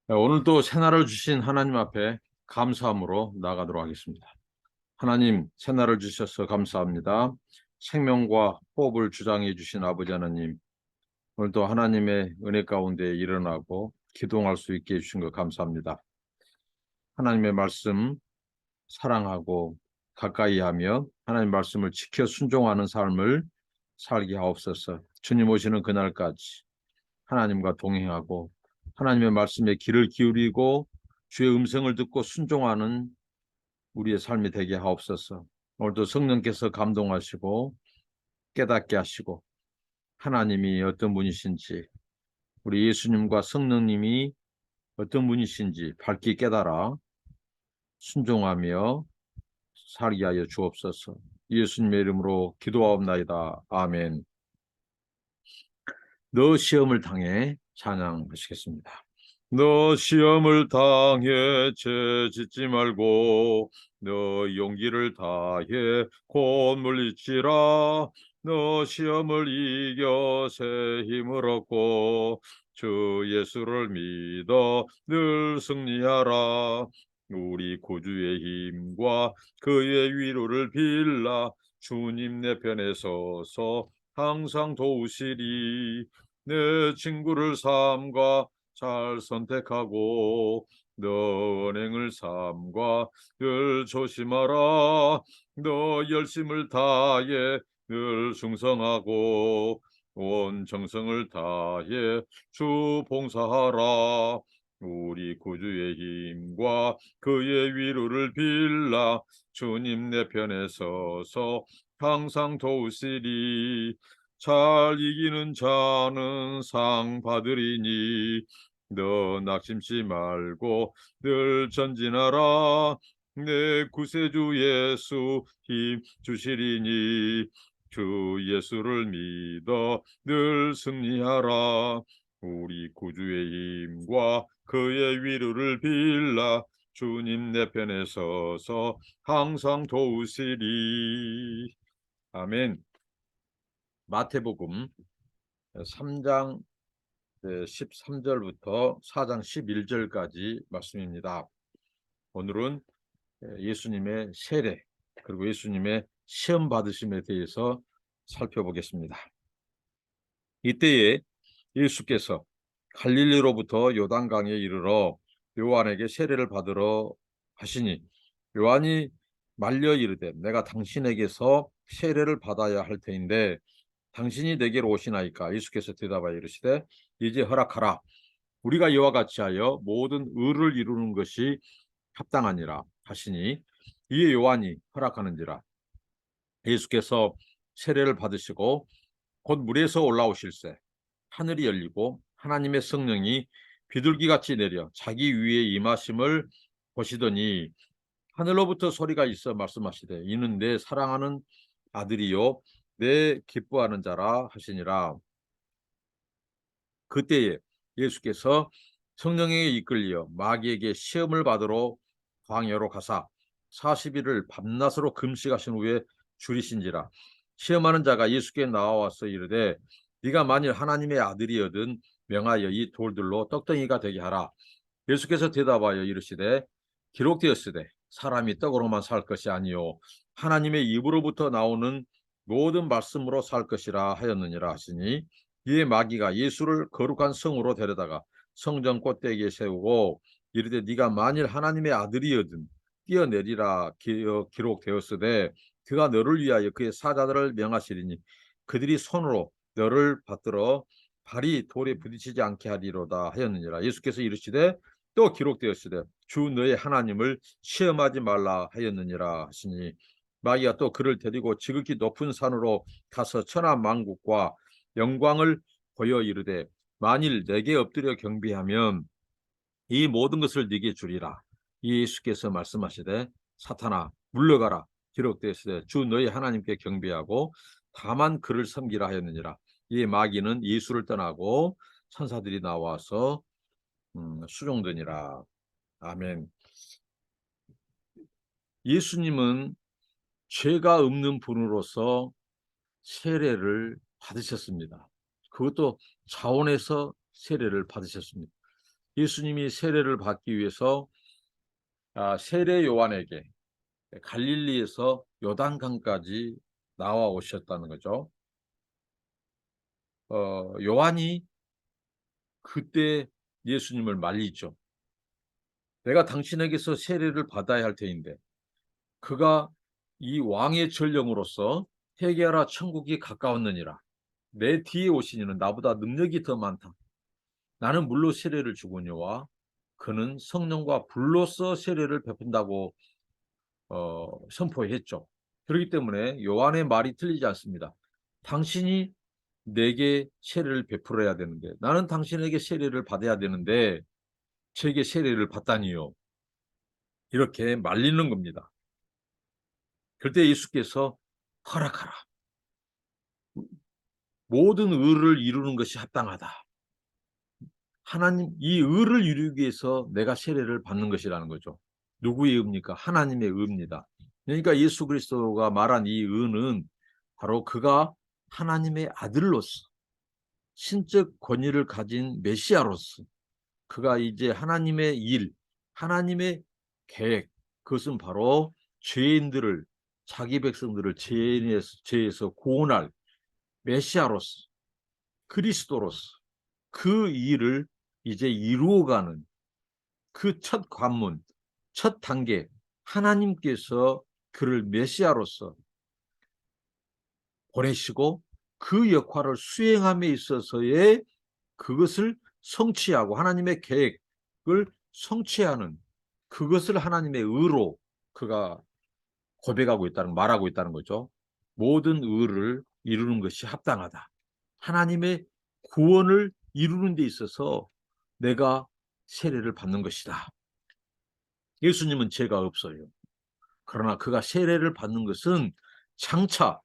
오늘도 새날을 주신 하나님 앞에 감사함으로 나아가도록 하겠습니다. 하나님, 새날을 주셔서 감사합니다. 생명과 호흡을 주장해 주신 아버지 하나님, 오늘도 하나님의 은혜 가운데 일어나고 기도할 수 있게 해주신 것 감사합니다. 하나님의 말씀 사랑하고 가까이 하며 하나님 말씀을 지켜 순종하는 삶을 살게 하옵소서. 주님 오시는 그날까지 하나님과 동행하고 하나님의 말씀에 귀를 기울이고 주의 음성을 듣고 순종하는 우리의 삶이 되게 하옵소서. 오늘도 성령께서 감동하시고 깨닫게 하시고 하나님이 어떤 분이신지 우리 예수님과 성령님이 어떤 분이신지 밝게 깨달아 순종하며 살게 하여 주옵소서. 예수님의 이름으로 기도하옵나이다. 아멘. 너 시험을 당해 찬양하시겠습니다. 너 시험을 당해 죄짓지 말고 너 용기를 다해 곧 물리치라. 너 시험을 이겨 새 힘을 얻고 주 예수를 믿어 늘 승리하라. 우리 구주의 힘과 그의 위로를 빌라. 주님 내 편에 서서 항상 도우시리. 내 친구를 삼가 잘 선택하고 너 은행을 삼가 늘 조심하라. 너 열심을 다해 늘 충성하고 온 정성을 다해 주 봉사하라. 우리 구주의 힘과 그의 위로를 빌라. 주님 내 편에 서서 항상 도우시리. 잘 이기는 자는 상 받으리니 너 낙심치 말고 늘 전진하라. 내 구세주 예수 힘 주시리니 주 예수를 믿어 늘 승리하라. 우리 구주의 힘과 그의 위로를 빌라. 주님 내 편에 서서 항상 도우시리. 아멘. 마태복음 3장 13절부터 4장 11절까지 말씀입니다. 오늘은 예수님의 세례 그리고 예수님의 시험 받으심에 대해서 살펴보겠습니다. 이때에 예수께서 갈릴리로부터 요단강에 이르러 요한에게 세례를 받으러 하시니 요한이 말려 이르되 내가 당신에게서 세례를 받아야 할 터인데 당신이 내게로 오시나이까. 예수께서 대답하여 이르시되 이제 허락하라. 우리가 이와 같이 하여 모든 의를 이루는 것이 합당하니라 하시니 이에 요한이 허락하는지라. 예수께서 세례를 받으시고 곧 물에서 올라오실새 하늘이 열리고 하나님의 성령이 비둘기같이 내려 자기 위에 임하심을 보시더니 하늘로부터 소리가 있어 말씀하시되 이는 내 사랑하는 아들이요 내 기뻐하는 자라 하시니라. 그때에 예수께서 성령에게 이끌려 마귀에게 시험을 받으러 광야로 가사 40일을 밤낮으로 금식하신 후에 줄이신지라. 시험하는 자가 예수께 나와서 이르되 네가 만일 하나님의 아들이거든 명하여 이 돌들로 떡덩이가 되게 하라. 예수께서 대답하여 이르시되 기록되었으되 사람이 떡으로만 살 것이 아니요 하나님의 입으로부터 나오는 모든 말씀으로 살 것이라 하였느니라 하시니 이에 마귀가 예수를 거룩한 성으로 데려다가 성전 꼭대기에 세우고 이르되 네가 만일 하나님의 아들이거든 뛰어내리라. 기록되었으되 그가 너를 위하여 그의 사자들을 명하시리니 그들이 손으로 너를 받들어 발이 돌에 부딪히지 않게 하리로다 하였느니라. 예수께서 이르시되 또 기록되었으되 주 너의 하나님을 시험하지 말라 하였느니라 하시니 마귀가 또 그를 데리고 지극히 높은 산으로 가서 천하 만국과 영광을 보여 이르되 만일 내게 엎드려 경배하면 이 모든 것을 네게 주리라. 예수께서 말씀하시되 사탄아 물러가라. 기록되었으되 주 너희 하나님께 경배하고 다만 그를 섬기라 하였느니라. 이 마귀는 예수를 떠나고 천사들이 나와서 수종되니라. 아멘. 예수님은 죄가 없는 분으로서 세례를 받으셨습니다. 그것도 자원에서 세례를 받으셨습니다. 예수님이 세례를 받기 위해서 세례 요한에게 갈릴리에서 요단강까지 나와 오셨다는 거죠. 요한이 그때 예수님을 말리죠. 내가 당신에게서 세례를 받아야 할 터인데 그가 이 왕의 전령으로서 회개하라 천국이 가까웠느니라. 내 뒤에 오신 이는 나보다 능력이 더 많다. 나는 물로 세례를 주거니와 그는 성령과 불로써 세례를 베푼다고 선포했죠. 그렇기 때문에 요한의 말이 틀리지 않습니다. 당신이 내게 세례를 베풀어야 되는데 나는 당신에게 세례를 받아야 되는데 제게 세례를 받다니요. 이렇게 말리는 겁니다. 그때 예수께서 허락하라. 모든 의를 이루는 것이 합당하다. 하나님, 이 의를 이루기 위해서 내가 세례를 받는 것이라는 거죠. 누구의 의입니까? 하나님의 의입니다. 그러니까 예수 그리스도가 말한 이 의는 바로 그가 하나님의 아들로서 신적 권위를 가진 메시아로서 그가 이제 하나님의 일, 하나님의 계획, 그것은 바로 죄인들을, 자기 백성들을 죄에서 구원할 메시아로서, 그리스도로서 그 일을 이제 이루어가는 그 첫 관문, 첫 단계, 하나님께서 그를 메시아로서 보내시고 그 역할을 수행함에 있어서의 그것을 성취하고 하나님의 계획을 성취하는 그것을 하나님의 의로 그가 고백하고 있다는, 말하고 있다는 거죠. 모든 의를 이루는 것이 합당하다. 하나님의 구원을 이루는 데 있어서 내가 세례를 받는 것이다. 예수님은 죄가 없어요. 그러나 그가 세례를 받는 것은 장차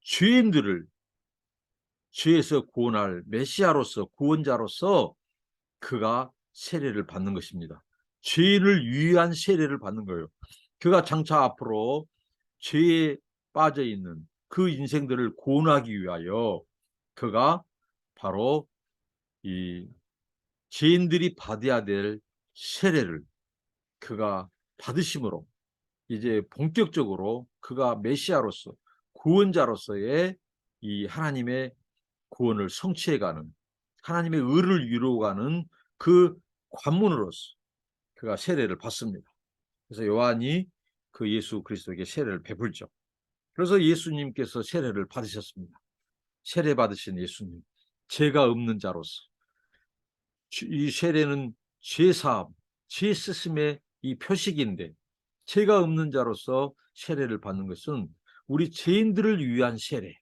죄인들을 죄에서 구원할 메시아로서, 구원자로서 그가 세례를 받는 것입니다. 죄를 위한 세례를 받는 거예요. 그가 장차 앞으로 죄에 빠져 있는 그 인생들을 구원하기 위하여 그가 바로 이 죄인들이 받아야 될 세례를 그가 받으심으로 이제 본격적으로 그가 메시아로서 구원자로서의 이 하나님의 구원을 성취해가는 하나님의 의를 이루어가는 그 관문으로서 그가 세례를 받습니다. 그래서 요한이 그 예수 그리스도에게 세례를 베풀죠. 그래서 예수님께서 세례를 받으셨습니다. 세례 받으신 예수님, 죄가 없는 자로서 이 세례는 죄사함, 죄 쓰심의 이 표식인데 죄가 없는 자로서 세례를 받는 것은 우리 죄인들을 위한 세례,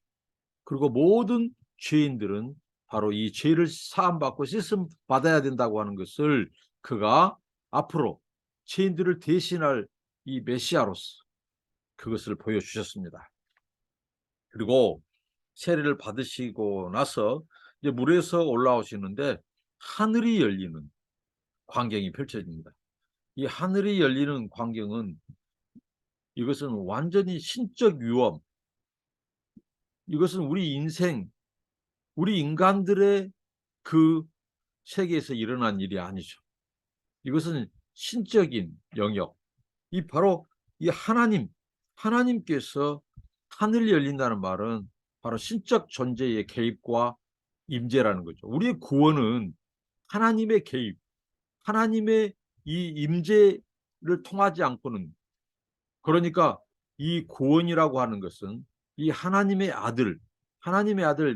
그리고 모든 죄인들은 바로 이 죄를 사함받고 씻음 받아야 된다고 하는 것을 그가 앞으로 죄인들을 대신할 이 메시아로서 그것을 보여주셨습니다. 그리고 세례를 받으시고 나서 이제 물에서 올라오시는데 하늘이 열리는 광경이 펼쳐집니다. 이 하늘이 열리는 광경은 이것은 완전히 신적 위험, 이것은 우리 인생, 우리 인간들의 그 세계에서 일어난 일이 아니죠. 이것은 신적인 영역, 이 바로 이 하나님께서 하늘이 열린다는 말은 바로 신적 존재의 개입과 임재라는 거죠. 우리의 구원은 하나님의 개입, 하나님의 이 임재를 통하지 않고는, 그러니까 이 구원이라고 하는 것은 이 하나님의 아들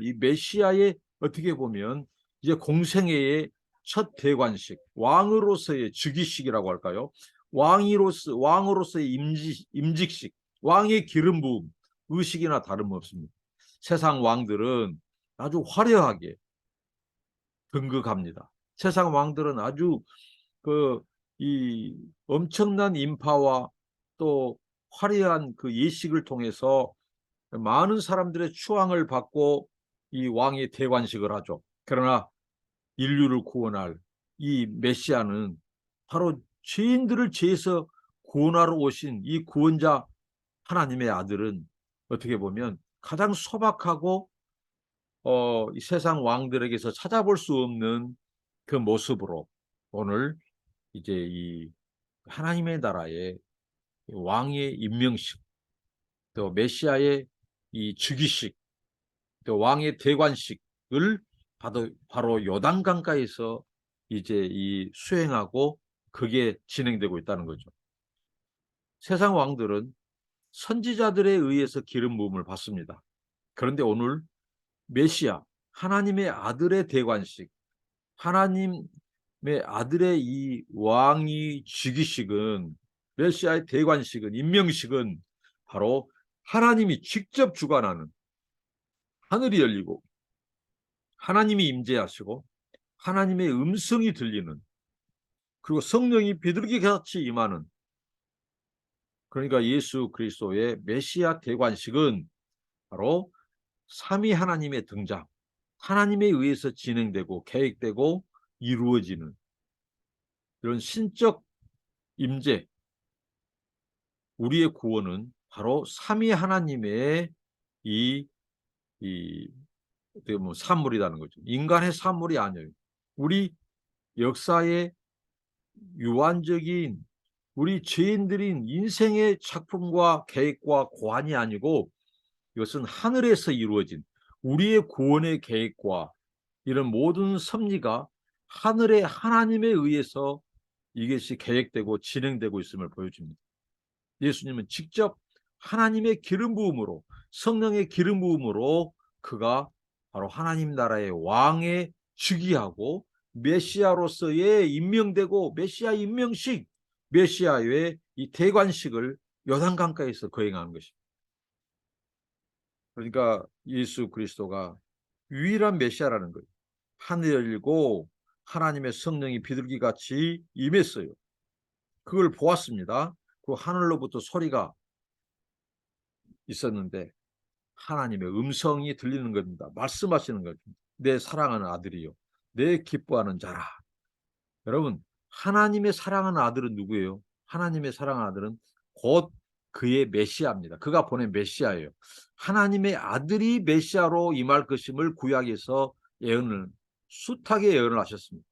이 메시아의 어떻게 보면 이제 공생애의 첫 대관식, 왕으로서의 즉위식이라고 할까요? 왕으로서의 임직식, 왕의 기름 부음, 의식이나 다름없습니다. 세상 왕들은 아주 화려하게 등극합니다. 세상 왕들은 아주 이 엄청난 인파와 또 화려한 그 예식을 통해서 많은 사람들의 추앙을 받고 이 왕의 대관식을 하죠. 그러나 인류를 구원할 이 메시아는 바로 죄인들을 죄에서 구원하러 오신 이 구원자 하나님의 아들은 어떻게 보면 가장 소박하고 이 세상 왕들에게서 찾아볼 수 없는 그 모습으로 오늘 이제 이 하나님의 나라의 왕의 임명식, 또 메시아의 이 즉위식, 또 왕의 대관식을 바로 요단강가에서 이제 이 수행하고 그게 진행되고 있다는 거죠. 세상 왕들은 선지자들에 의해서 기름 부음을 받습니다. 그런데 오늘 메시아, 하나님의 아들의 대관식, 하나님의 아들의 이 왕이 즉위식은, 메시아의 대관식은, 임명식은 바로 하나님이 직접 주관하는, 하늘이 열리고 하나님이 임재하시고 하나님의 음성이 들리는, 그리고 성령이 비둘기같이 임하는, 그러니까 예수 그리스도의 메시아 대관식은 바로 삼위 하나님의 등장, 하나님에 의해서 진행되고 계획되고 이루어지는 이런 신적 임재, 우리의 구원은 바로 삼위 하나님의 이 산물이라는 거죠. 인간의 산물이 아니에요. 우리 역사의 유한적인 우리 죄인들인 인생의 작품과 계획과 고안이 아니고, 이것은 하늘에서 이루어진 우리의 구원의 계획과 이런 모든 섭리가 하늘의 하나님에 의해서 이것이 계획되고 진행되고 있음을 보여줍니다. 예수님은 직접 하나님의 기름 부음으로, 성령의 기름 부음으로 그가 바로 하나님 나라의 왕에 즉위하고 메시아로서의 임명되고, 메시아 임명식, 메시아의 이 대관식을 요단강가에서 거행하는 것입니다. 그러니까 예수 그리스도가 유일한 메시아라는 거예요. 하늘 열리고 하나님의 성령이 비둘기같이 임했어요. 그걸 보았습니다. 그 하늘로부터 소리가 있었는데 하나님의 음성이 들리는 겁니다. 말씀하시는 겁니다. 내 사랑하는 아들이요, 내 기뻐하는 자라. 여러분, 하나님의 사랑하는 아들은 누구예요? 하나님의 사랑하는 아들은 곧 그의 메시아입니다. 그가 보낸 메시아예요. 하나님의 아들이 메시아로 임할 것임을 구약에서 숱하게 예언을 하셨습니다.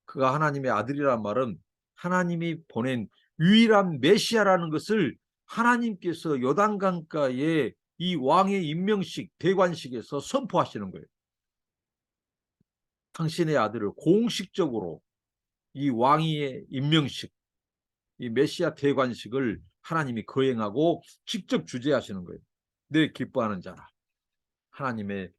그가 하나님의 아들이란 말은 하나님이 보낸 유일한 메시아라는 것을 하나님께서 요단강가의 이 왕의 임명식, 대관식에서 선포하시는 거예요. 당신의 아들을 공식적으로 이 왕의 임명식, 이 메시아 대관식을 하나님이 거행하고 직접 주재하시는 거예요. 내 기뻐하는 자라. 하나님의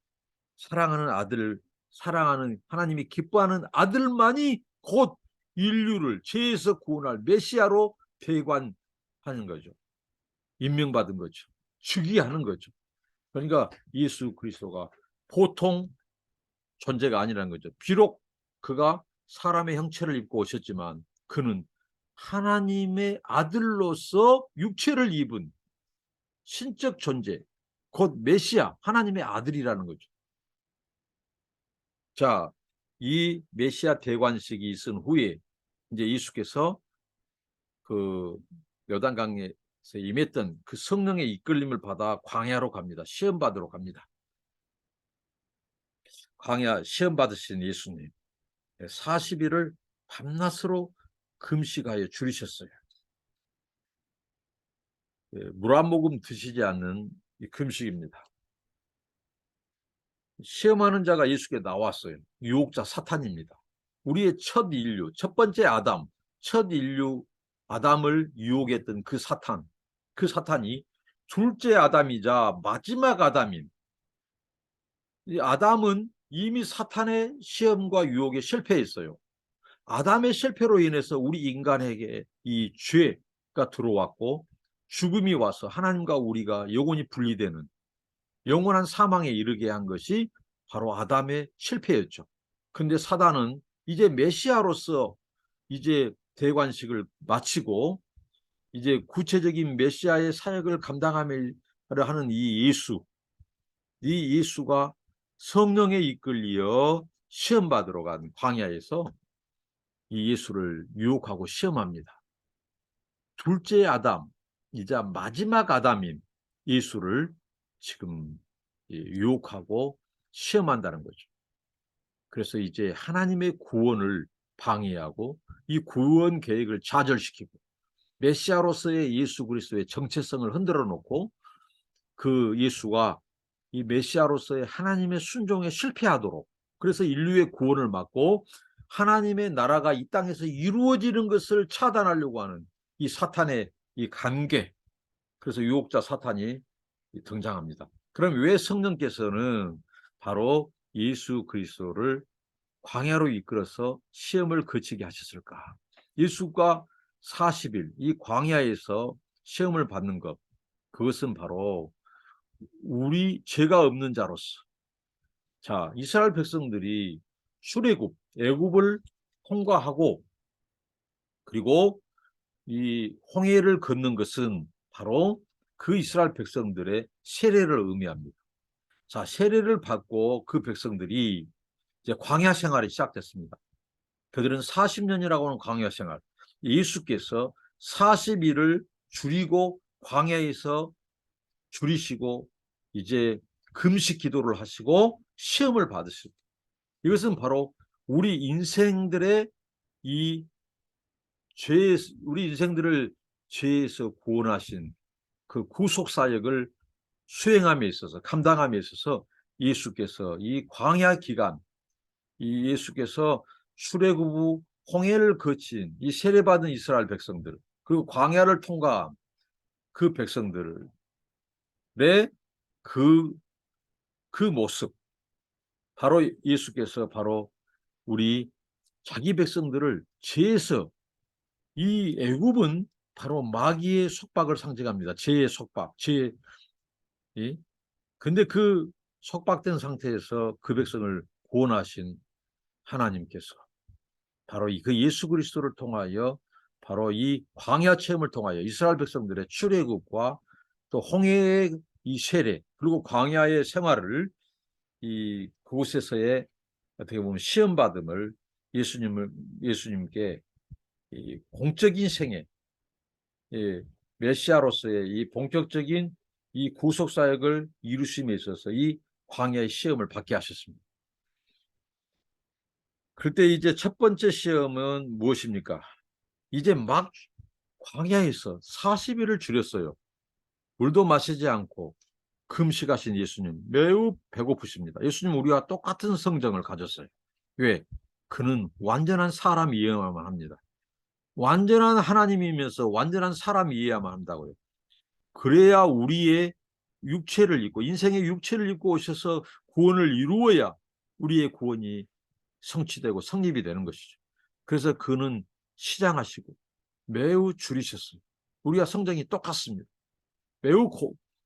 사랑하는 아들, 사랑하는 하나님이 기뻐하는 아들만이 곧 인류를 죄에서 구원할 메시아로 대관하는 거죠. 임명받은 거죠. 즉위하는 거죠. 그러니까 예수 그리스도가 보통 존재가 아니라는 거죠. 비록 그가 사람의 형체를 입고 오셨지만 그는 하나님의 아들로서 육체를 입은 신적 존재, 곧 메시아, 하나님의 아들이라는 거죠. 자, 이 메시아 대관식이 있은 후에 이제 예수께서 그 요단강에서 임했던 그 성령의 이끌림을 받아 광야로 갑니다. 시험 받으러 갑니다. 광야 시험 받으신 예수님, 40일을 밤낮으로 금식하여 줄이셨어요. 물 한 모금 드시지 않는 이 금식입니다. 시험하는 자가 예수께 나왔어요. 유혹자 사탄입니다. 우리의 첫 인류, 첫 번째 아담, 첫 인류 아담을 유혹했던 그 사탄이 둘째 아담이자 마지막 아담인, 이 아담은 이미 사탄의 시험과 유혹에 실패했어요. 아담의 실패로 인해서 우리 인간에게 이 죄가 들어왔고 죽음이 와서 하나님과 우리가 영원히 분리되는 영원한 사망에 이르게 한 것이 바로 아담의 실패였죠. 근데 사단은 이제 메시아로서 이제 대관식을 마치고 이제 구체적인 메시아의 사역을 감당하려 하는 이 예수가 성령에 이끌려 시험 받으러 간 광야에서 이 예수를 유혹하고 시험합니다. 둘째 아담이자 마지막 아담인 예수를 지금 유혹하고 시험한다는 거죠. 그래서 이제 하나님의 구원을 방해하고 이 구원 계획을 좌절시키고 메시아로서의 예수 그리스도의 정체성을 흔들어 놓고 그 예수가 이 메시아로서의 하나님의 순종에 실패하도록, 그래서 인류의 구원을 막고 하나님의 나라가 이 땅에서 이루어지는 것을 차단하려고 하는 이 사탄의 이 관계, 그래서 유혹자 사탄이 등장합니다. 그럼 왜 성령께서는 바로 예수 그리스도를 광야로 이끌어서 시험을 거치게 하셨을까? 예수가 40일 이 광야에서 시험을 받는 것, 그것은 바로 우리 죄가 없는 자로서, 자, 이스라엘 백성들이 출애굽, 애굽을 통과하고 그리고 이 홍해를 걷는 것은 바로 그 이스라엘 백성들의 세례를 의미합니다. 자, 세례를 받고 그 백성들이 이제 광야 생활이 시작됐습니다. 그들은 40년이라고 하는 광야 생활, 예수께서 40일을 줄이고 광야에서 줄이시고 이제 금식 기도를 하시고 시험을 받으십니다. 이것은 바로 우리 인생들의 이 죄, 우리 인생들을 죄에서 구원하신 그 구속 사역을 수행함에 있어서, 감당함에 있어서 예수께서 이 광야 기간, 이 예수께서 출애굽 후 홍해를 거친 이 세례받은 이스라엘 백성들, 그리고 광야를 통과한 그 백성들의 그, 그 모습, 바로 예수께서 바로 우리 자기 백성들을 죄에서, 이 애굽은 바로 마귀의 속박을 상징합니다. 죄의 속박, 죄. 근데 그 속박된 상태에서 그 백성을 구원하신 하나님께서 바로 그 예수 그리스도를 통하여 바로 이 광야 체험을 통하여 이스라엘 백성들의 출애굽과 또 홍해의 이 세례, 그리고 광야의 생활을 이 그곳에서의 어떻게 보면 시험 받음을 예수님께 이 공적인 생애, 예, 메시아로서의 이 본격적인 이 구속 사역을 이루심에 있어서 이 광야의 시험을 받게 하셨습니다. 그때 이제 첫 번째 시험은 무엇입니까? 이제 막 광야에서 40일을 줄였어요. 물도 마시지 않고 금식하신 예수님, 매우 배고프십니다. 예수님 우리와 똑같은 성정을 가졌어요. 왜? 그는 완전한 사람이어야만 합니다. 완전한 하나님이면서 완전한 사람이어야만 한다고요. 그래야 우리의 육체를 입고, 인생의 육체를 입고 오셔서 구원을 이루어야 우리의 구원이 성취되고 성립이 되는 것이죠. 그래서 그는 시장하시고 매우 줄이셨습니다. 우리가 성정이 똑같습니다. 매우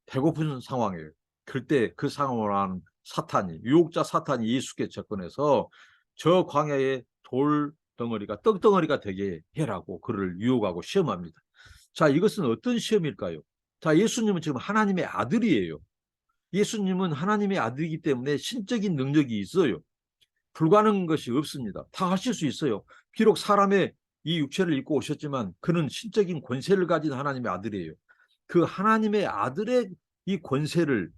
배고픈 상황이에요. 그때 그 상황을 한 사탄이, 유혹자 사탄이 예수께 접근해서 저 광야의 돌 덩어리가 떡덩어리가 되게 해라고 그를 유혹하고 시험합니다. 자, 이것은 어떤 시험일까요? 자, 예수님은 지금 하나님의 아들이에요. 예수님은 하나님의 아들이기 때문에 신적인 능력이 있어요. 불가능한 것이 없습니다. 다 하실 수 있어요. 비록 사람의 이 육체를 입고 오셨지만 그는 신적인 권세를 가진 하나님의 아들이에요. 그 하나님의 아들의 이 권세를,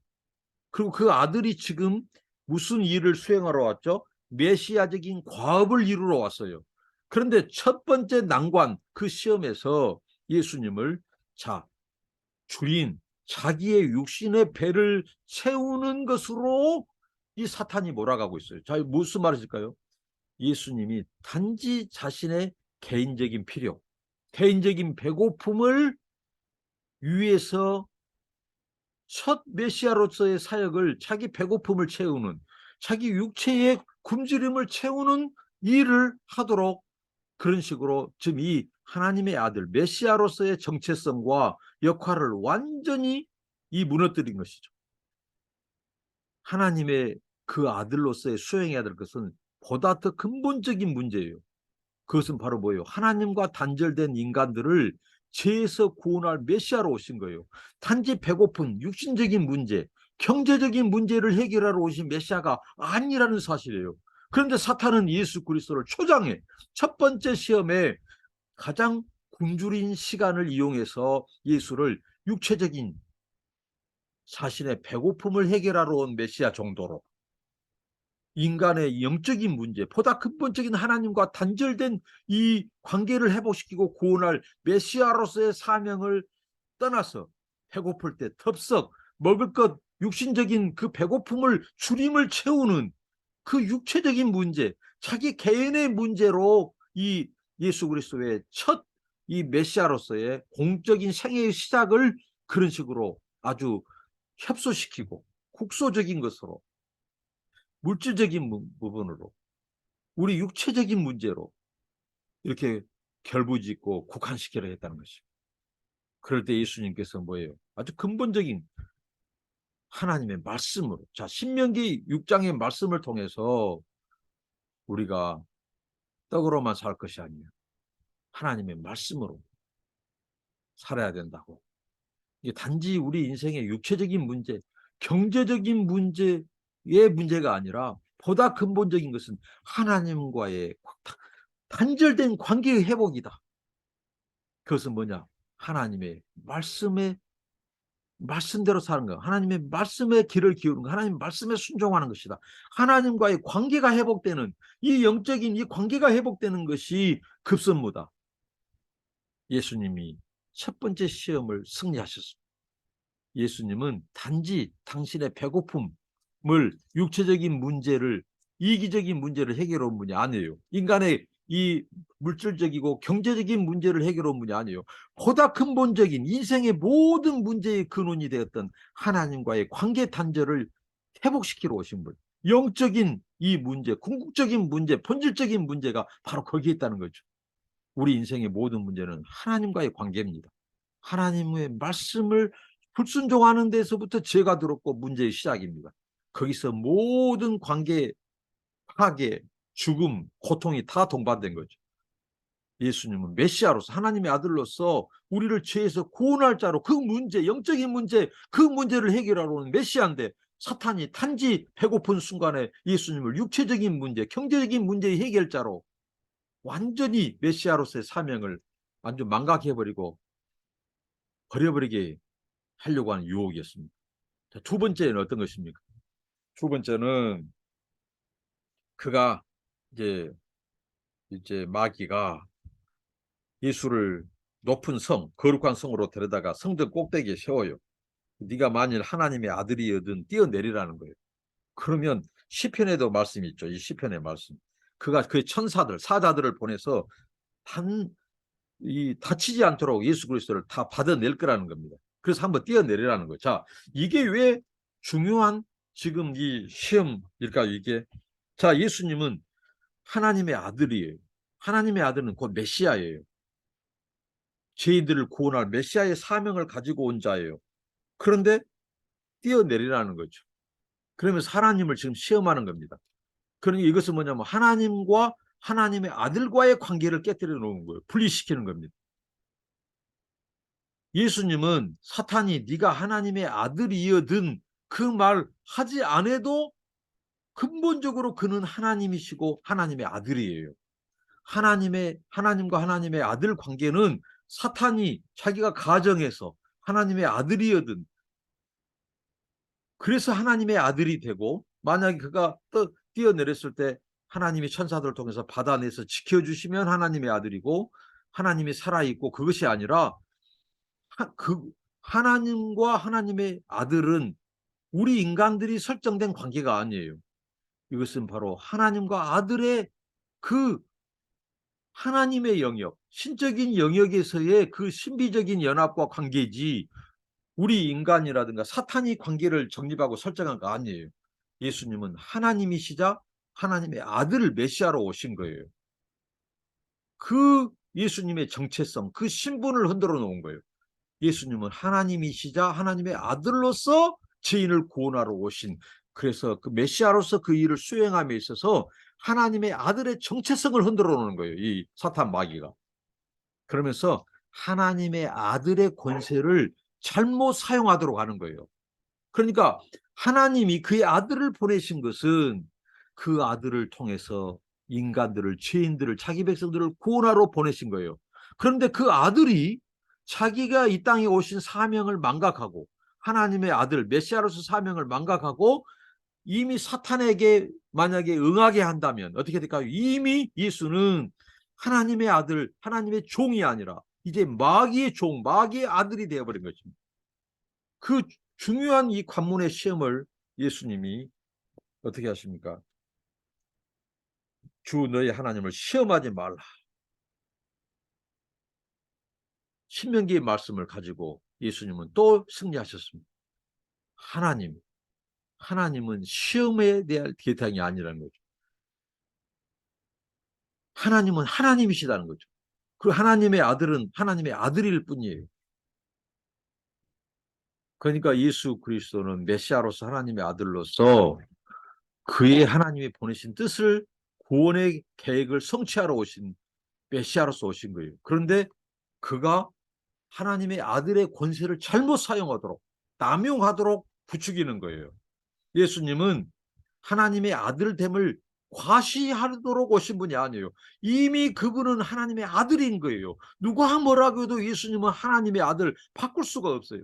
그리고 그 아들이 지금 무슨 일을 수행하러 왔죠? 메시아적인 과업을 이루러 왔어요. 그런데 첫 번째 난관, 그 시험에서 예수님을 자, 줄인 자기의 육신의 배를 채우는 것으로 이 사탄이 몰아가고 있어요. 자, 무슨 말이실까요? 예수님이 단지 자신의 개인적인 필요, 개인적인 배고픔을 위해서 첫 메시아로서의 사역을, 자기 배고픔을 채우는, 자기 육체의 굶주림을 채우는 일을 하도록, 그런 식으로 지금 이 하나님의 아들 메시아로서의 정체성과 역할을 완전히 이 무너뜨린 것이죠. 하나님의 그 아들로서의 수행해야 될 것은 보다 더 근본적인 문제예요. 그것은 바로 뭐예요? 하나님과 단절된 인간들을 죄에서 구원할 메시아로 오신 거예요. 단지 배고픈 육신적인 문제, 경제적인 문제를 해결하러 오신 메시아가 아니라는 사실이에요. 그런데 사탄은 예수 그리스도를 초장해 첫 번째 시험에 가장 굶주린 시간을 이용해서 예수를 육체적인 자신의 배고픔을 해결하러 온 메시아 정도로, 인간의 영적인 문제, 보다 근본적인 하나님과 단절된 이 관계를 회복시키고 구원할 메시아로서의 사명을 떠나서 배고플 때 덥석 먹을 것, 육신적인 그 배고픔을 주림을 채우는 그 육체적인 문제, 자기 개인의 문제로 이 예수 그리스도의 첫 이 메시아로서의 공적인 생애의 시작을 그런 식으로 아주 협소시키고 국소적인 것으로, 물질적인 부분으로, 우리 육체적인 문제로 이렇게 결부짓고 국한시키려 했다는 것이죠. 그럴 때 예수님께서 뭐예요? 아주 근본적인 하나님의 말씀으로, 자, 신명기 6장의 말씀을 통해서 우리가 떡으로만 살 것이 아니에요. 하나님의 말씀으로 살아야 된다고. 이게 단지 우리 인생의 육체적인 문제, 경제적인 문제의 문제가 아니라 보다 근본적인 것은 하나님과의 단절된 관계의 회복이다. 그것은 뭐냐? 하나님의 말씀대로 사는 거, 하나님의 말씀에 귀를 기울이는 거, 하나님의 말씀에 순종하는 것이다. 하나님과의 관계가 회복되는, 이 영적인 이 관계가 회복되는 것이 급선무다. 예수님이 첫 번째 시험을 승리하셨습니다. 예수님은 단지 당신의 배고픔을, 육체적인 문제를, 이기적인 문제를 해결해 온 분이 아니에요. 인간의 이 물질적이고 경제적인 문제를 해결해 온 분이 아니에요. 보다 근본적인 인생의 모든 문제의 근원이 되었던 하나님과의 관계 단절을 회복시키러 오신 분. 영적인 이 문제, 궁극적인 문제, 본질적인 문제가 바로 거기에 있다는 거죠. 우리 인생의 모든 문제는 하나님과의 관계입니다. 하나님의 말씀을 불순종하는 데서부터 죄가 들었고 문제의 시작입니다. 거기서 모든 관계, 파괴, 죽음, 고통이 다 동반된 거죠. 예수님은 메시아로서, 하나님의 아들로서 우리를 죄에서 구원할 자로, 그 문제, 영적인 문제, 그 문제를 해결하러 오는 메시아인데, 사탄이 단지 배고픈 순간에 예수님을 육체적인 문제, 경제적인 문제의 해결자로 완전히 메시아로서의 사명을 완전 망각해버리고 버려버리게 하려고 하는 유혹이었습니다. 자, 두 번째는 어떤 것입니까? 두 번째는 그가 이제 마귀가 예수를 높은 성, 거룩한 성으로 데려다가 성전 꼭대기에 세워요. 네가 만일 하나님의 아들이거든 뛰어내리라는 거예요. 그러면 시편에도 말씀이 있죠. 이 시편의 말씀. 그가 그의 천사들, 사자들을 보내서 다치지 않도록 예수 그리스도를 다 받아낼 거라는 겁니다. 그래서 한번 뛰어내리라는 거예요. 자, 이게 왜 중요한 지금 이 시험일까요? 이게, 자, 예수님은 하나님의 아들이에요. 하나님의 아들은 곧 메시아예요. 죄인들을 구원할 메시아의 사명을 가지고 온 자예요. 그런데 뛰어내리라는 거죠. 그러면서 하나님을 지금 시험하는 겁니다. 그러니까 이것은 뭐냐면 하나님과 하나님의 아들과의 관계를 깨뜨려 놓은 거예요. 분리시키는 겁니다. 예수님은 사탄이 네가 하나님의 아들이여든 그 말 하지 않아도 근본적으로 그는 하나님이시고 하나님의 아들이에요. 하나님과 하나님의 아들 관계는 사탄이 자기가 가정에서 하나님의 아들이여든, 그래서 하나님의 아들이 되고, 만약에 그가 뛰어내렸을 때 하나님이 천사들을 통해서 받아내서 지켜주시면 하나님의 아들이고, 하나님이 살아있고, 그것이 아니라 하나님과 하나님의 아들은 우리 인간들이 설정된 관계가 아니에요. 이것은 바로 하나님과 아들의 그 하나님의 영역, 신적인 영역에서의 그 신비적인 연합과 관계지, 우리 인간이라든가 사탄이 관계를 정립하고 설정한 거 아니에요. 예수님은 하나님이시자 하나님의 아들을 메시아로 오신 거예요. 그 예수님의 정체성, 그 신분을 흔들어 놓은 거예요. 예수님은 하나님이시자 하나님의 아들로서 죄인을 구원하러 오신, 그래서 그 메시아로서 그 일을 수행함에 있어서 하나님의 아들의 정체성을 흔들어 놓는 거예요. 이 사탄 마귀가. 그러면서 하나님의 아들의 권세를 잘못 사용하도록 하는 거예요. 그러니까 하나님이 그의 아들을 보내신 것은 그 아들을 통해서 인간들을, 죄인들을, 자기 백성들을 구원하러 보내신 거예요. 그런데 그 아들이 자기가 이 땅에 오신 사명을 망각하고, 하나님의 아들 메시아로서 사명을 망각하고, 이미 사탄에게 만약에 응하게 한다면 어떻게 될까요? 이미 예수는 하나님의 아들, 하나님의 종이 아니라 이제 마귀의 종, 마귀의 아들이 되어버린 것입니다. 그 중요한 이 관문의 시험을 예수님이 어떻게 하십니까? 주 너희 하나님을 시험하지 말라. 신명기의 말씀을 가지고 예수님은 또 승리하셨습니다. 하나님은 시험에 대한 대상이 아니라는 거죠. 하나님은 하나님이시다는 거죠. 그 하나님의 아들은 하나님의 아들일 뿐이에요. 그러니까 예수 그리스도는 메시아로서 하나님의 아들로서 그의 하나님이 보내신 뜻을 구원의 계획을 성취하러 오신 메시아로서 오신 거예요. 그런데 그가 하나님의 아들의 권세를 잘못 사용하도록 남용하도록 부추기는 거예요. 예수님은 하나님의 아들됨을 과시하도록 오신 분이 아니에요. 이미 그분은 하나님의 아들인 거예요. 누가 뭐라고 해도 예수님은 하나님의 아들 바꿀 수가 없어요.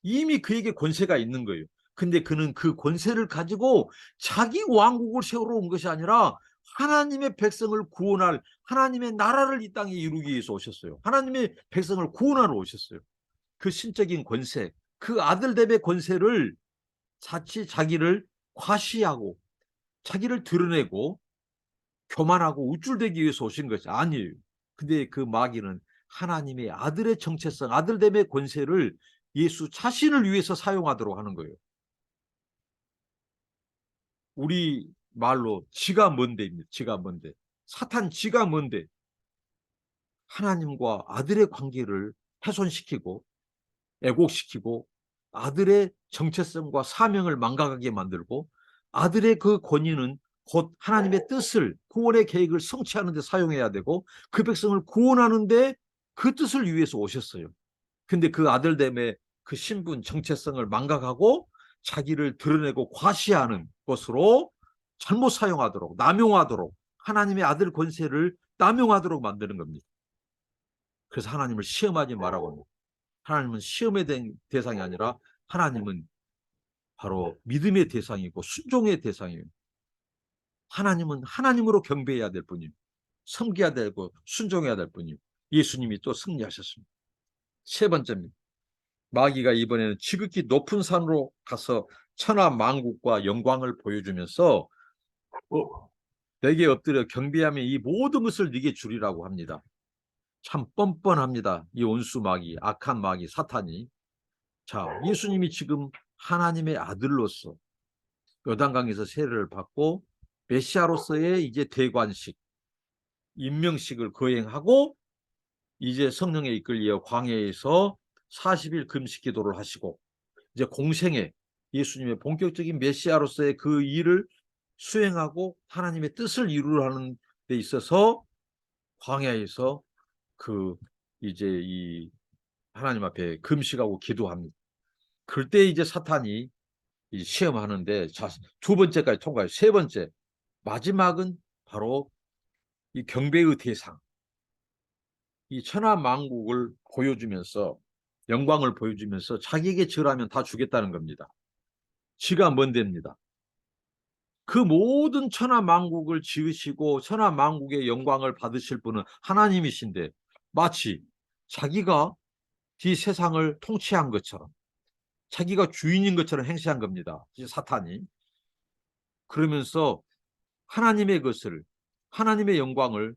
이미 그에게 권세가 있는 거예요. 근데 그는 그 권세를 가지고 자기 왕국을 세우러 온 것이 아니라 하나님의 백성을 구원할 하나님의 나라를 이 땅에 이루기 위해서 오셨어요. 하나님의 백성을 구원하러 오셨어요. 그 신적인 권세, 그 아들됨의 권세를 자기를 과시하고 자기를 드러내고 교만하고 우쭐대기 위해서 오신 것이 아니에요. 근데 그 마귀는 하나님의 아들의 정체성, 아들됨의 권세를 예수 자신을 위해서 사용하도록 하는 거예요. 우리 말로 지가 뭔데입니다. 지가 뭔데. 사탄 지가 뭔데. 하나님과 아들의 관계를 훼손시키고 애곡시키고 아들의 정체성과 사명을 망각하게 만들고 아들의 그 권위는 곧 하나님의 뜻을 구원의 계획을 성취하는 데 사용해야 되고 그 백성을 구원하는데 그 뜻을 위해서 오셨어요. 근데 그 아들됨의 그 신분 정체성을 망각하고 자기를 드러내고 과시하는 것으로 잘못 사용하도록 남용하도록 하나님의 아들 권세를 남용하도록 만드는 겁니다. 그래서 하나님을 시험하지 말라고 합니다. 하나님은 시험의 대상이 아니라 하나님은 바로 믿음의 대상이고 순종의 대상이에요. 하나님은 하나님으로 경배해야 될 뿐이에요. 섬겨야 되고 순종해야 될 뿐이에요. 예수님이 또 승리하셨습니다. 세 번째입니다. 마귀가 이번에는 지극히 높은 산으로 가서 천하 만국과 영광을 보여주면서 내게 엎드려 경배하면 이 모든 것을 네게 주리라고 합니다. 참 뻔뻔합니다. 이 온수 마귀, 악한 마귀, 사탄이. 자, 예수님이 지금 하나님의 아들로서 요단강에서 세례를 받고 메시아로서의 이제 대관식, 임명식을 거행하고 이제 성령에 이끌려 광야에서 40일 금식 기도를 하시고 이제 공생에 예수님의 본격적인 메시아로서의 그 일을 수행하고 하나님의 뜻을 이루려는 데 있어서 광야에서 그 이제 이 하나님 앞에 금식하고 기도합니다. 그때 이제 사탄이 시험하는데 자, 두 번째까지 통과해요. 세 번째, 마지막은 바로 이 경배의 대상, 이 천하 만국을 보여주면서 영광을 보여주면서 자기에게 절하면 다 주겠다는 겁니다. 지가 뭔데입니다. 그 모든 천하 만국을 지으시고 천하 만국의 영광을 받으실 분은 하나님이신데 마치 자기가 이 세상을 통치한 것처럼 자기가 주인인 것처럼 행세한 겁니다. 사탄이. 그러면서 하나님의 것을 하나님의 영광을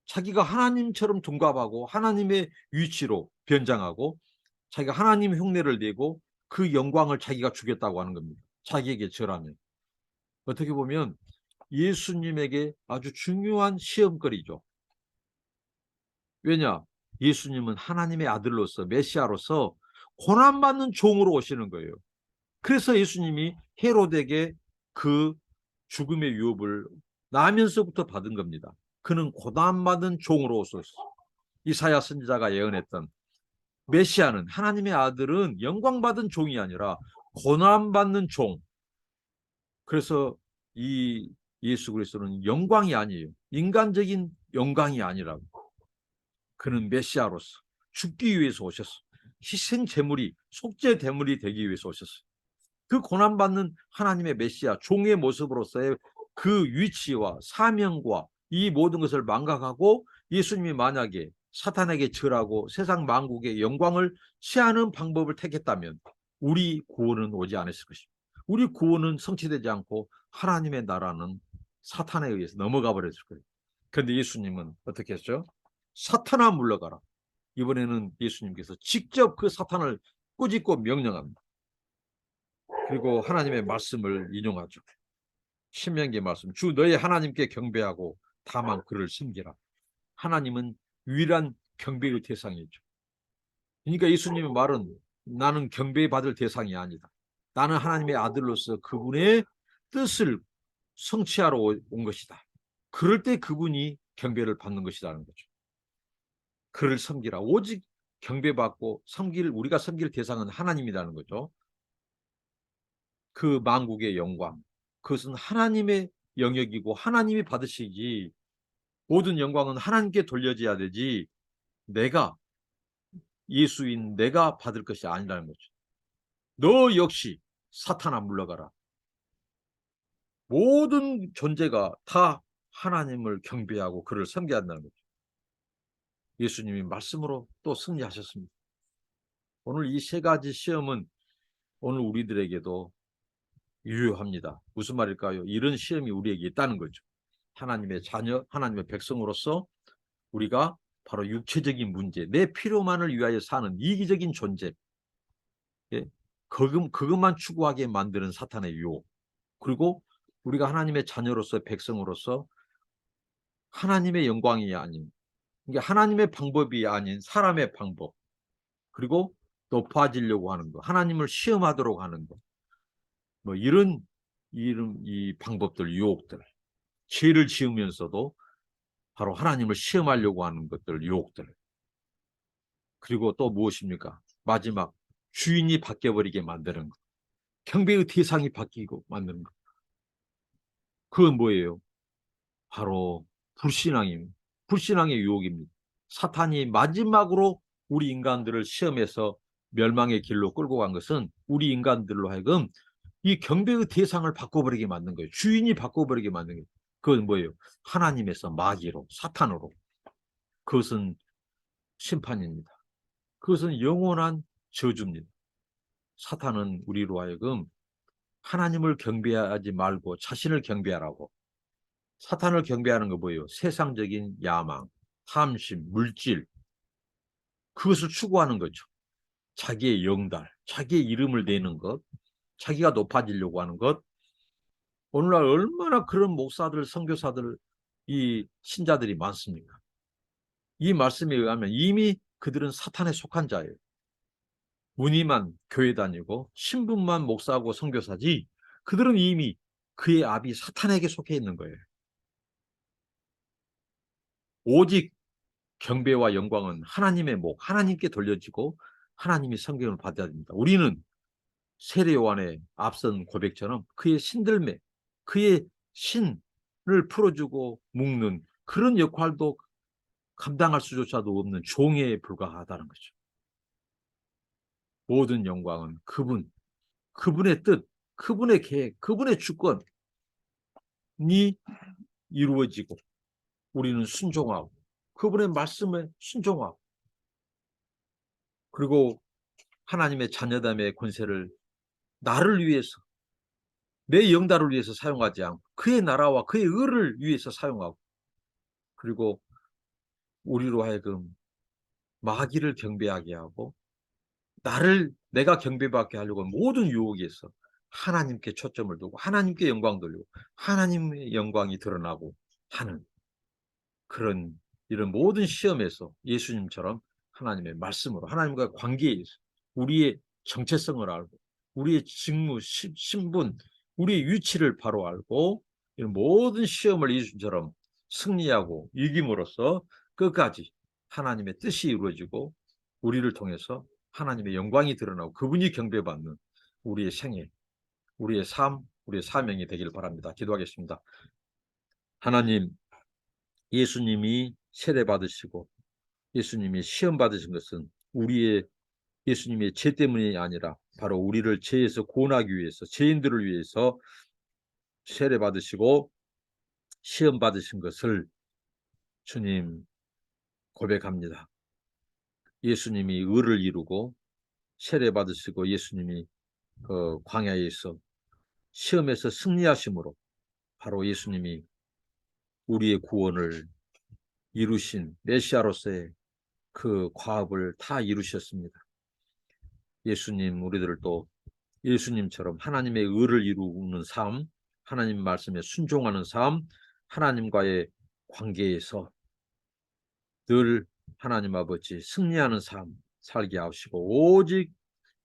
자기가 하나님처럼 둔갑하고 하나님의 위치로 변장하고 자기가 하나님 흉내를 내고 그 영광을 자기가 주겠다고 하는 겁니다. 자기에게 절하면. 어떻게 보면 예수님에게 아주 중요한 시험거리죠. 왜냐? 예수님은 하나님의 아들로서 메시아로서 고난받는 종으로 오시는 거예요. 그래서 예수님이 헤롯에게 그 죽음의 유업을 나면서부터 받은 겁니다. 그는 고난받은 종으로 오셨어요. 이사야 선지자가 예언했던 메시아는 하나님의 아들은 영광받은 종이 아니라 고난받는 종. 그래서 이 예수 그리스도는 영광이 아니에요. 인간적인 영광이 아니라고. 그는 메시아로서 죽기 위해서 오셨어요. 희생 제물이 속죄 제물이 되기 위해서 오셨어요. 그 고난받는 하나님의 메시아 종의 모습으로서의 그 위치와 사명과 이 모든 것을 망각하고 예수님이 만약에 사탄에게 절하고 세상 만국의 영광을 취하는 방법을 택했다면 우리 구원은 오지 않았을 것입니다. 우리 구원은 성취되지 않고 하나님의 나라는 사탄에 의해서 넘어가 버렸을 거예요. 그런데 예수님은 어떻게 했죠? 사탄아 물러가라. 이번에는 예수님께서 직접 그 사탄을 꾸짖고 명령합니다. 그리고 하나님의 말씀을 인용하죠. 신명기 말씀, 주 너의 하나님께 경배하고 다만 그를 섬기라. 하나님은 유일한 경배의 대상이죠. 그러니까 예수님의 말은 나는 경배받을 대상이 아니다. 나는 하나님의 아들로서 그분의 뜻을 성취하러 온 것이다. 그럴 때 그분이 경배를 받는 것이라는 거죠. 그를 섬기라. 오직 경배받고 우리가 섬길 대상은 하나님이라는 거죠. 그 만국의 영광, 그것은 하나님의 영역이고 하나님이 받으시지, 모든 영광은 하나님께 돌려져야 되지 내가, 예수인 내가 받을 것이 아니라는 거죠. 너 역시 사탄아 물러가라. 모든 존재가 다 하나님을 경배하고 그를 섬겨야 한다는 거죠. 예수님이 말씀으로 또 승리하셨습니다. 오늘 이 세 가지 시험은 오늘 우리들에게도 유효합니다. 무슨 말일까요? 이런 시험이 우리에게 있다는 거죠. 하나님의 자녀, 하나님의 백성으로서 우리가 바로 육체적인 문제, 내 필요만을 위하여 사는 이기적인 존재, 예? 그것만 추구하게 만드는 사탄의 유혹, 그리고 우리가 하나님의 자녀로서 백성으로서 하나님의 영광이 아닌, 이게 하나님의 방법이 아닌 사람의 방법, 그리고 높아지려고 하는 것, 하나님을 시험하도록 하는 것, 뭐 이 방법들, 유혹들, 죄를 지으면서도 바로 하나님을 시험하려고 하는 것들, 유혹들. 그리고 또 무엇입니까? 마지막, 주인이 바뀌어버리게 만드는 것. 경배의 대상이 바뀌고 만드는 것. 그건 뭐예요? 바로 불신앙입니다. 불신앙의 유혹입니다. 사탄이 마지막으로 우리 인간들을 시험해서 멸망의 길로 끌고 간 것은 우리 인간들로 하여금 이 경배의 대상을 바꿔버리게 만든 거예요. 주인이 바꿔버리게 만든 거예요. 그건 뭐예요? 하나님에서 마귀로, 사탄으로. 그것은 심판입니다. 그것은 영원한 저주입니다. 사탄은 우리로 하여금 하나님을 경배하지 말고 자신을 경배하라고. 사탄을 경배하는 거 뭐예요? 세상적인 야망, 탐심, 물질, 그것을 추구하는 거죠. 자기의 영달, 자기의 이름을 내는 것, 자기가 높아지려고 하는 것. 오늘날 얼마나 그런 목사들, 선교사들, 이 신자들이 많습니까? 이 말씀에 의하면 이미 그들은 사탄에 속한 자예요. 무늬만 교회 다니고 신분만 목사하고 선교사지, 그들은 이미 그의 압이 사탄에게 속해 있는 거예요. 오직 경배와 영광은 하나님의 목, 하나님께 돌려지고 하나님이 성경을 받아야 됩니다. 우리는 세례 요한의 앞선 고백처럼 그의 신들매, 그의 신을 풀어주고 묶는 그런 역할도 감당할 수조차도 없는 종에 불과하다는 거죠. 모든 영광은 그분의 뜻, 그분의 계획, 그분의 주권이 이루어지고 우리는 순종하고 그분의 말씀에 순종하고, 그리고 하나님의 자녀됨의 권세를 나를 위해서, 내 영달을 위해서 사용하지 않고 그의 나라와 그의 의를 위해서 사용하고, 그리고 우리로 하여금 마귀를 경배하게 하고 내가 경배받게 하려고 모든 유혹에서 하나님께 초점을 두고 하나님께 영광 돌리고 하나님의 영광이 드러나고 하는 그런, 이런 모든 시험에서 예수님처럼 하나님의 말씀으로 하나님과 관계에서 우리의 정체성을 알고 우리의 직무, 신분, 우리의 위치를 바로 알고 이런 모든 시험을 예수님처럼 승리하고 이김으로써 끝까지 하나님의 뜻이 이루어지고 우리를 통해서 하나님의 영광이 드러나고 그분이 경배받는 우리의 생애, 우리의 삶, 우리의 사명이 되기를 바랍니다. 기도하겠습니다. 하나님, 예수님이 세례받으시고 예수님이 시험 받으신 것은 우리의 예수님의 죄 때문이 아니라 바로 우리를 죄에서 구원하기 위해서, 죄인들을 위해서 세례 받으시고 시험 받으신 것을 주님 고백합니다. 예수님이 의를 이루고 세례 받으시고 예수님이 그 광야에서 시험에서 승리하심으로 바로 예수님이 우리의 구원을 이루신 메시아로서의 그 과업을 다 이루셨습니다. 예수님, 우리들도 예수님처럼 하나님의 의를 이루는 삶, 하나님 말씀에 순종하는 삶, 하나님과의 관계에서 늘 하나님 아버지 승리하는 삶 살게 하시고 오직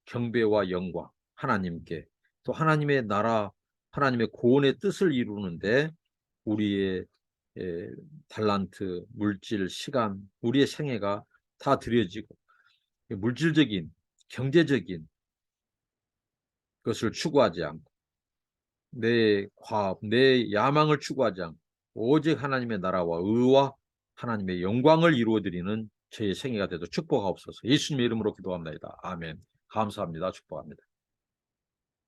경배와 영광 하나님께, 또 하나님의 나라, 하나님의 구원의 뜻을 이루는데 우리의 달란트, 물질, 시간, 우리의 생애가 다 드려지고 물질적인, 경제적인 것을 추구하지 않고 내 과업, 내 야망을 추구하지 않고 오직 하나님의 나라와 의와 하나님의 영광을 이루어드리는 저의 생애가 되도록 축복하옵소서. 예수님의 이름으로 기도합니다. 아멘. 감사합니다. 축복합니다.